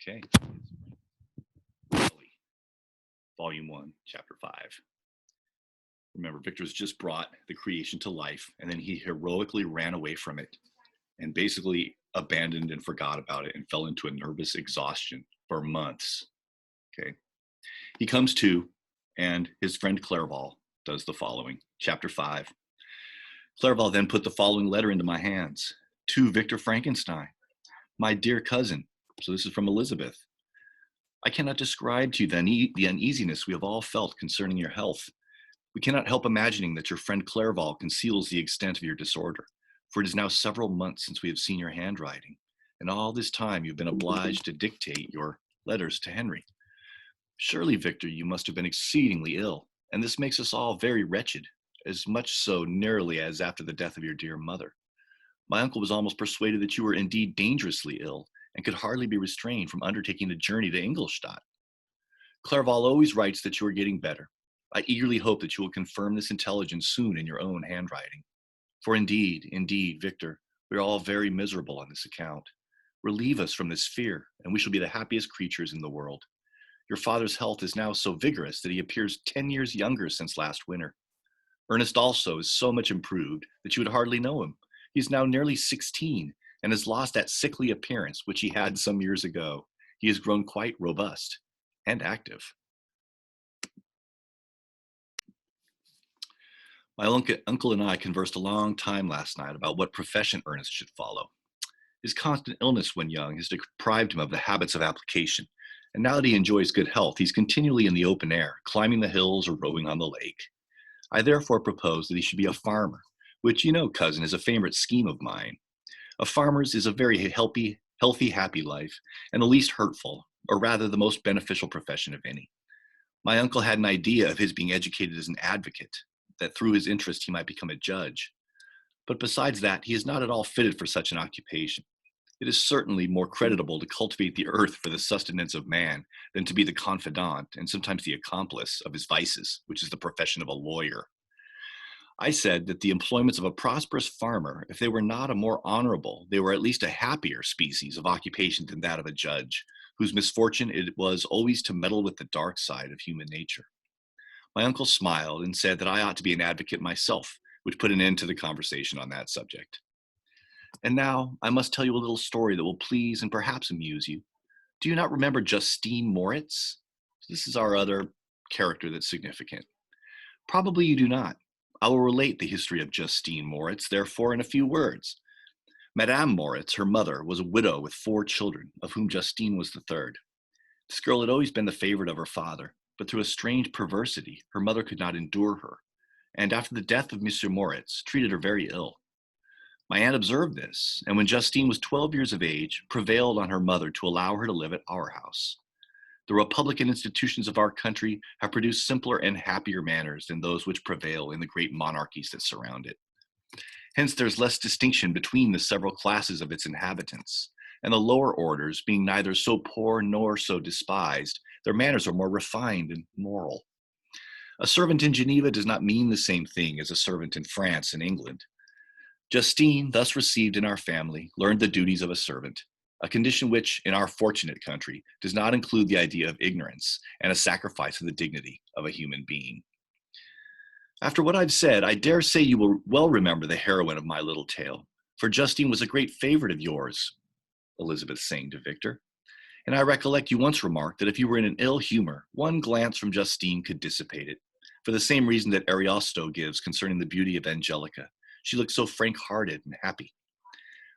Okay. Shelley, Volume 1, Chapter 5. Remember, Victor's just brought the creation to life, and then he heroically ran away from it and basically abandoned and forgot about it and fell into a nervous exhaustion for months. Okay. He comes to, and his friend Clerval does the following. Chapter 5. Clerval then put the following letter into my hands. To Victor Frankenstein, my dear cousin. So this is from Elizabeth. I cannot describe to you the uneasiness we have all felt concerning your health. We cannot help imagining that your friend Clerval conceals the extent of your disorder, for it is now several months since we have seen your handwriting, and all this time you've been obliged to dictate your letters to Henry. Surely, Victor, you must have been exceedingly ill, and this makes us all very wretched, as much so nearly as after the death of your dear mother. My uncle was almost persuaded that you were indeed dangerously ill, and could hardly be restrained from undertaking a journey to Ingolstadt. Clerval always writes that you are getting better. I eagerly hope that you will confirm this intelligence soon in your own handwriting. For indeed, Victor, we are all very miserable on this account. Relieve us from this fear, and we shall be the happiest creatures in the world. Your father's health is now so vigorous that he appears 10 years younger since last winter. Ernest also is so much improved that you would hardly know him. He is now nearly 16 and has lost that sickly appearance which he had some years ago. He has grown quite robust and active. My uncle and I conversed a long time last night about what profession Ernest should follow. His constant illness when young has deprived him of the habits of application, and now that he enjoys good health, he's continually in the open air, climbing the hills or rowing on the lake. I therefore propose that he should be a farmer, which, you know, cousin, is a favorite scheme of mine. A farmer's is a very healthy, happy life, and the least hurtful, or rather the most beneficial profession of any. My uncle had an idea of his being educated as an advocate, that through his interest he might become a judge. But besides that, he is not at all fitted for such an occupation. It is certainly more creditable to cultivate the earth for the sustenance of man than to be the confidant and sometimes the accomplice of his vices, which is the profession of a lawyer. I said that the employments of a prosperous farmer, if they were not a more honorable, they were at least a happier species of occupation than that of a judge, whose misfortune it was always to meddle with the dark side of human nature. My uncle smiled and said that I ought to be an advocate myself, which put an end to the conversation on that subject. And now I must tell you a little story that will please and perhaps amuse you. Do you not remember Justine Moritz? This is our other character that's significant. Probably you do not. I will relate the history of Justine Moritz, therefore, in a few words. Madame Moritz, her mother, was a widow with 4 children, of whom Justine was the third. This girl had always been the favorite of her father, but through a strange perversity, her mother could not endure her, and after the death of Monsieur Moritz, treated her very ill. My aunt observed this, and when Justine was 12 years of age, prevailed on her mother to allow her to live at our house. The republican institutions of our country have produced simpler and happier manners than those which prevail in the great monarchies that surround it. Hence, there's less distinction between the several classes of its inhabitants, and the lower orders, being neither so poor nor so despised, their manners are more refined and moral. A servant in Geneva does not mean the same thing as a servant in France and England. Justine, thus received in our family, learned the duties of a servant, a condition which, in our fortunate country, does not include the idea of ignorance and a sacrifice of the dignity of a human being. After what I've said, I dare say you will well remember the heroine of my little tale, for Justine was a great favorite of yours, Elizabeth saying to Victor, and I recollect you once remarked that if you were in an ill humor, one glance from Justine could dissipate it, for the same reason that Ariosto gives concerning the beauty of Angelica. She looked so frank-hearted and happy.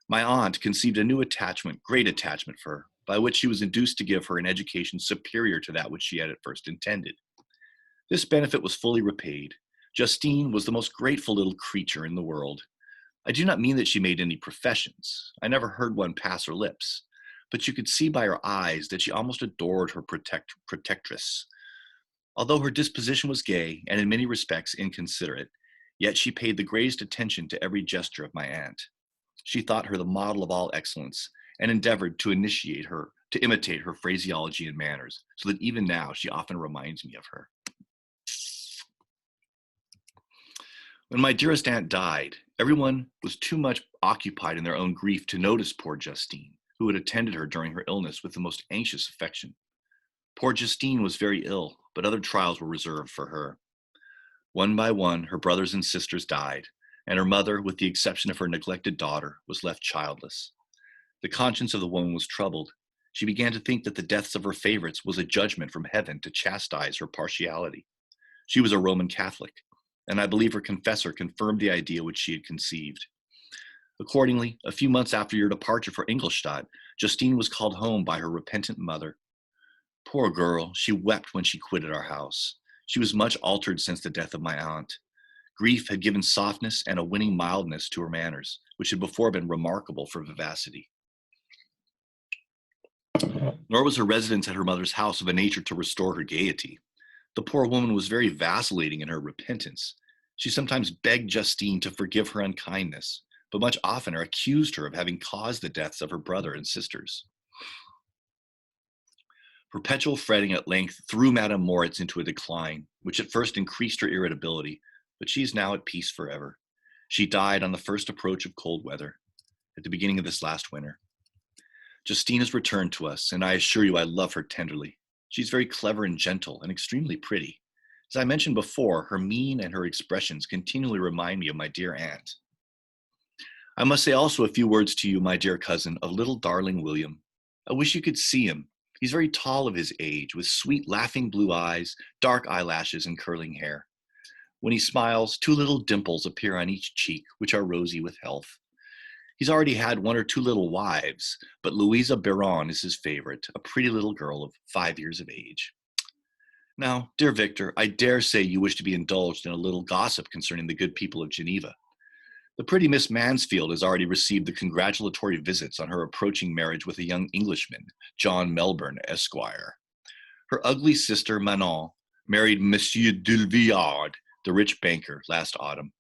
My aunt conceived a new attachment, great attachment for her, by which she was induced to give her an education superior to that which she had at first intended. This benefit was fully repaid. Justine was the most grateful little creature in the world. I do not mean that she made any professions. I never heard one pass her lips. But you could see by her eyes that she almost adored her protectress. Although her disposition was gay and in many respects inconsiderate, yet she paid the greatest attention to every gesture of my aunt. She thought her the model of all excellence and endeavored to imitate her phraseology and manners, so that even now she often reminds me of her. When my dearest aunt died, everyone was too much occupied in their own grief to notice poor Justine, who had attended her during her illness with the most anxious affection. Poor Justine was very ill, but other trials were reserved for her. One by one, her brothers and sisters died, and her mother, with the exception of her neglected daughter, was left childless. The conscience of the woman was troubled. She began to think that the deaths of her favorites was a judgment from heaven to chastise her partiality. She was a Roman Catholic, and I believe her confessor confirmed the idea which she had conceived. Accordingly, a few months after your departure for Ingolstadt, Justine was called home by her repentant mother. Poor girl, she wept when she quitted our house. She was much altered since the death of my aunt. Grief had given softness and a winning mildness to her manners, which had before been remarkable for vivacity. Nor was her residence at her mother's house of a nature to restore her gaiety. The poor woman was very vacillating in her repentance. She sometimes begged Justine to forgive her unkindness, but much oftener accused her of having caused the deaths of her brother and sisters. Perpetual fretting at length threw Madame Moritz into a decline, which at first increased her irritability, but she is now at peace forever. She died on the first approach of cold weather, at the beginning of this last winter. Justine has returned to us, and I assure you I love her tenderly. She's very clever and gentle, and extremely pretty. As I mentioned before, her mien and her expressions continually remind me of my dear aunt. I must say also a few words to you, my dear cousin, of little darling William. I wish you could see him. He's very tall of his age, with sweet, laughing blue eyes, dark eyelashes, and curling hair. When he smiles, two little dimples appear on each cheek, which are rosy with health. He's already had one or two little wives, but Louisa Biron is his favorite, a pretty little girl of 5 years of age. Now, dear Victor, I dare say you wish to be indulged in a little gossip concerning the good people of Geneva. The pretty Miss Mansfield has already received the congratulatory visits on her approaching marriage with a young Englishman, John Melbourne, Esquire. Her ugly sister, Manon, married Monsieur Dulvillard, the rich banker, last autumn.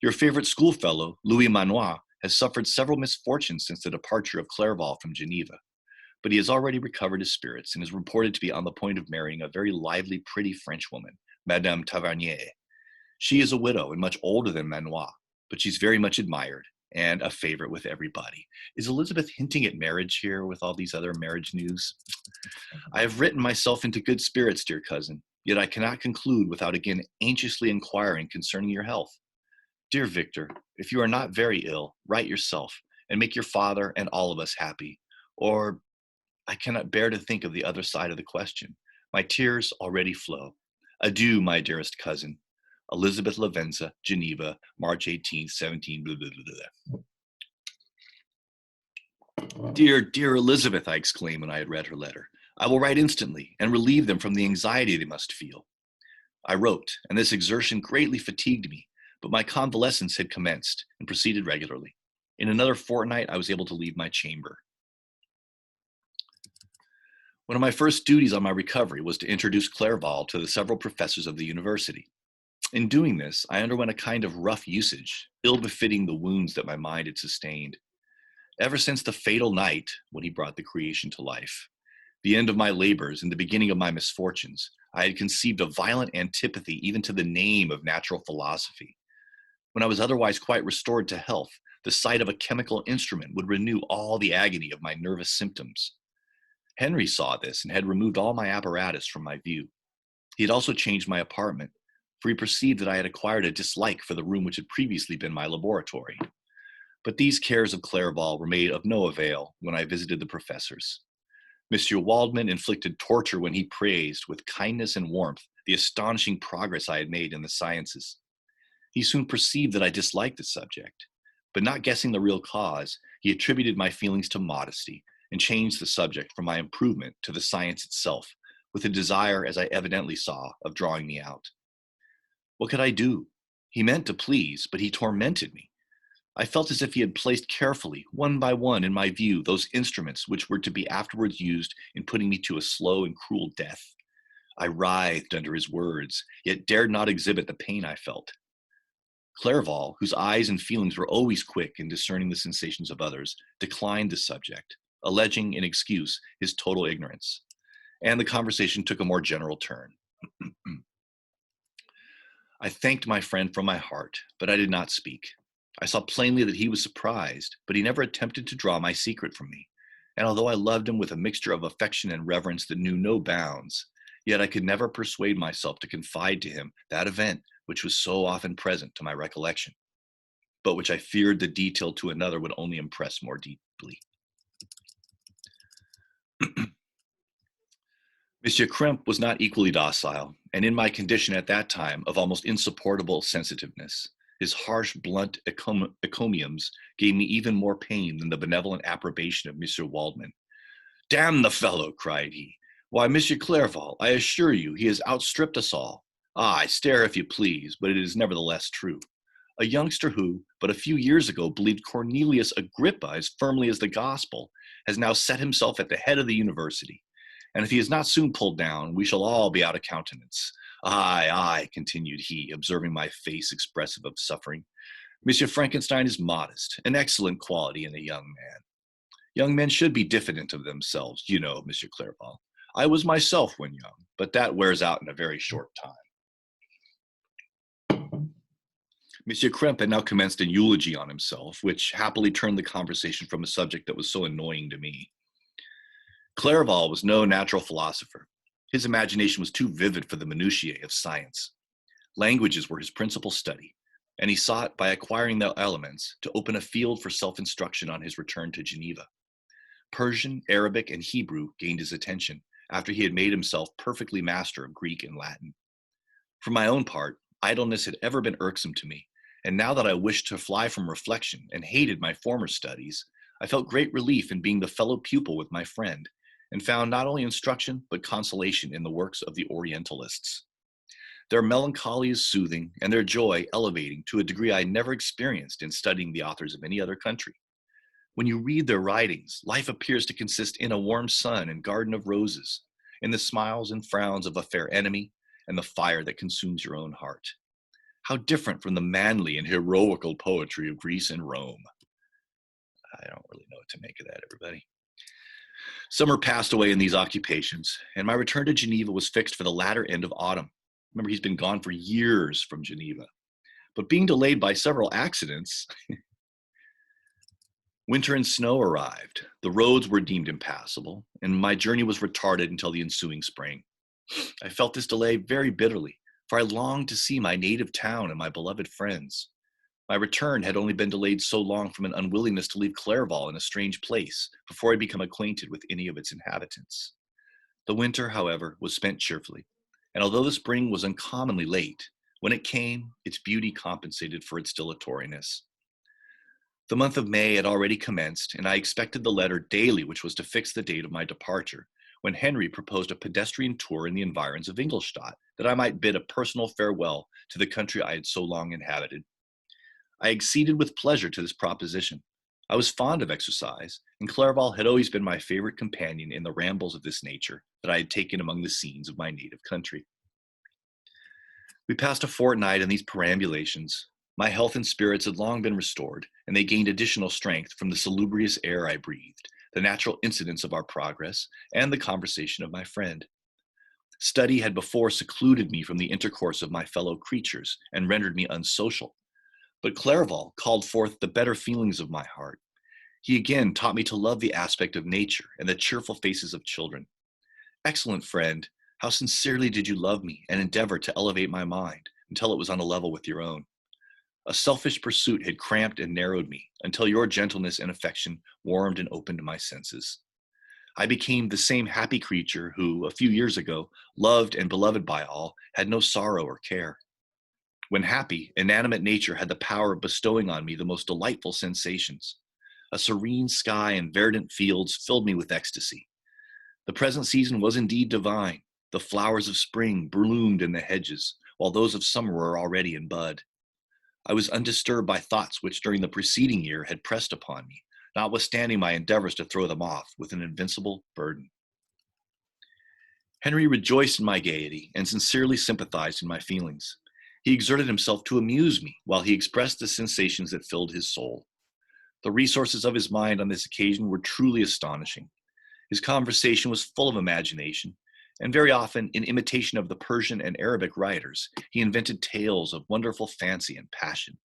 Your favorite schoolfellow, Louis Manoir, has suffered several misfortunes since the departure of Clerval from Geneva, but he has already recovered his spirits and is reported to be on the point of marrying a very lively, pretty Frenchwoman, Madame Tavernier. She is a widow and much older than Manoir, but she's very much admired and a favorite with everybody. Is Elizabeth hinting at marriage here with all these other marriage news? I have written myself into good spirits, dear cousin, yet I cannot conclude without again anxiously inquiring concerning your health. Dear Victor, if you are not very ill, write yourself and make your father and all of us happy. Or I cannot bear to think of the other side of the question. My tears already flow. Adieu, my dearest cousin. Elizabeth Lavenza, Geneva, March 18th, 17, blah, blah, blah, blah. Dear, dear Elizabeth, I exclaimed when I had read her letter. I will write instantly and relieve them from the anxiety they must feel. I wrote, and this exertion greatly fatigued me, but my convalescence had commenced and proceeded regularly. In another fortnight, I was able to leave my chamber. One of my first duties on my recovery was to introduce Clerval to the several professors of the university. In doing this, I underwent a kind of rough usage, ill-befitting the wounds that my mind had sustained. Ever since the fatal night when he brought the creation to life, the end of my labors and the beginning of my misfortunes, I had conceived a violent antipathy even to the name of natural philosophy. When I was otherwise quite restored to health, the sight of a chemical instrument would renew all the agony of my nervous symptoms. Henry saw this and had removed all my apparatus from my view. He had also changed my apartment, for he perceived that I had acquired a dislike for the room which had previously been my laboratory. But these cares of Clerval were made of no avail when I visited the professors. Monsieur Waldman inflicted torture when he praised, with kindness and warmth, the astonishing progress I had made in the sciences. He soon perceived that I disliked the subject, but not guessing the real cause, he attributed my feelings to modesty and changed the subject from my improvement to the science itself, with a desire, as I evidently saw, of drawing me out. What could I do? He meant to please, but he tormented me. I felt as if he had placed carefully, one by one, in my view, those instruments which were to be afterwards used in putting me to a slow and cruel death. I writhed under his words, yet dared not exhibit the pain I felt. Clerval, whose eyes and feelings were always quick in discerning the sensations of others, declined the subject, alleging in excuse his total ignorance, and the conversation took a more general turn. I thanked my friend from my heart, but I did not speak. I saw plainly that he was surprised, but he never attempted to draw my secret from me, And although I loved him with a mixture of affection and reverence that knew no bounds, yet I could never persuade myself to confide to him that event which was so often present to my recollection, but which I feared the detail to another would only impress more deeply. Monsieur Kremp was not equally docile, and in my condition at that time of almost insupportable sensitiveness, his harsh, blunt encomiums gave me even more pain than the benevolent approbation of Monsieur Waldman. "Damn the fellow!" cried he. "Why, Monsieur Clerval, I assure you he has outstripped us all. Ah, I stare if you please, but it is nevertheless true. A youngster who, but a few years ago, believed Cornelius Agrippa as firmly as the gospel, has now set himself at the head of the university. And if he is not soon pulled down, we shall all be out of countenance. Aye, aye," continued he, observing my face expressive of suffering. "Monsieur Frankenstein is modest, an excellent quality in a young man. Young men should be diffident of themselves, you know, Monsieur Clerval. I was myself when young, but that wears out in a very short time." Monsieur Kremp had now commenced a eulogy on himself, which happily turned the conversation from a subject that was so annoying to me. Clerval was no natural philosopher. His imagination was too vivid for the minutiae of science. Languages were his principal study, and he sought, by acquiring the elements, to open a field for self-instruction on his return to Geneva. Persian, Arabic, and Hebrew gained his attention after he had made himself perfectly master of Greek and Latin. For my own part, idleness had ever been irksome to me, and now that I wished to fly from reflection and hated my former studies, I felt great relief in being the fellow pupil with my friend, and found not only instruction but consolation in the works of the Orientalists. Their melancholy is soothing, and their joy elevating to a degree I never experienced in studying the authors of any other country. When you read their writings, life appears to consist in a warm sun and garden of roses, in the smiles and frowns of a fair enemy, and the fire that consumes your own heart. How different from the manly and heroical poetry of Greece and Rome. I don't really know what to make of that, everybody. Summer passed away in these occupations, and my return to Geneva was fixed for the latter end of autumn. Remember, he's been gone for years from Geneva. But being delayed by several accidents, winter and snow arrived. The roads were deemed impassable, and my journey was retarded until the ensuing spring. I felt this delay very bitterly, for I longed to see my native town and my beloved friends. My return had only been delayed so long from an unwillingness to leave Clerval in a strange place before I become acquainted with any of its inhabitants. The winter, however, was spent cheerfully, and although the spring was uncommonly late, when it came, its beauty compensated for its dilatoriness. The month of May had already commenced, and I expected the letter daily which was to fix the date of my departure, when Henry proposed a pedestrian tour in the environs of Ingolstadt, that I might bid a personal farewell to the country I had so long inhabited. I acceded with pleasure to this proposition. I was fond of exercise, and Clerval had always been my favorite companion in the rambles of this nature that I had taken among the scenes of my native country. We passed a fortnight in these perambulations. My health and spirits had long been restored, and they gained additional strength from the salubrious air I breathed, the natural incidents of our progress, and the conversation of my friend. Study had before secluded me from the intercourse of my fellow creatures and rendered me unsocial. But Clerval called forth the better feelings of my heart. He again taught me to love the aspect of nature and the cheerful faces of children. Excellent friend, how sincerely did you love me and endeavor to elevate my mind until it was on a level with your own. A selfish pursuit had cramped and narrowed me until your gentleness and affection warmed and opened my senses. I became the same happy creature who, a few years ago, loved and beloved by all, had no sorrow or care. When happy, inanimate nature had the power of bestowing on me the most delightful sensations. A serene sky and verdant fields filled me with ecstasy. The present season was indeed divine. The flowers of spring bloomed in the hedges, while those of summer were already in bud. I was undisturbed by thoughts which during the preceding year had pressed upon me, notwithstanding my endeavors to throw them off with an invincible burden. Henry rejoiced in my gaiety and sincerely sympathized in my feelings. He exerted himself to amuse me while he expressed the sensations that filled his soul. The resources of his mind on this occasion were truly astonishing. His conversation was full of imagination, and very often, in imitation of the Persian and Arabic writers, he invented tales of wonderful fancy and passion.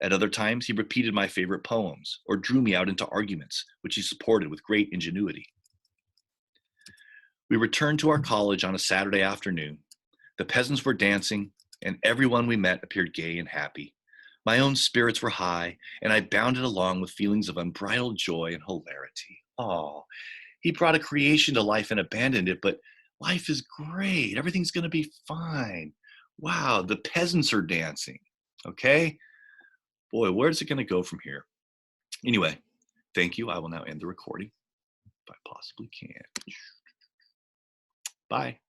At other times, he repeated my favorite poems or drew me out into arguments, which he supported with great ingenuity. We returned to our college on a Saturday afternoon. The peasants were dancing, and everyone we met appeared gay and happy. My own spirits were high, and I bounded along with feelings of unbridled joy and hilarity. Oh, he brought a creation to life and abandoned it, but life is great. Everything's going to be fine. Wow, the peasants are dancing. Okay? Boy, where's it going to go from here? Anyway, thank you. I will now end the recording if I possibly can. Bye.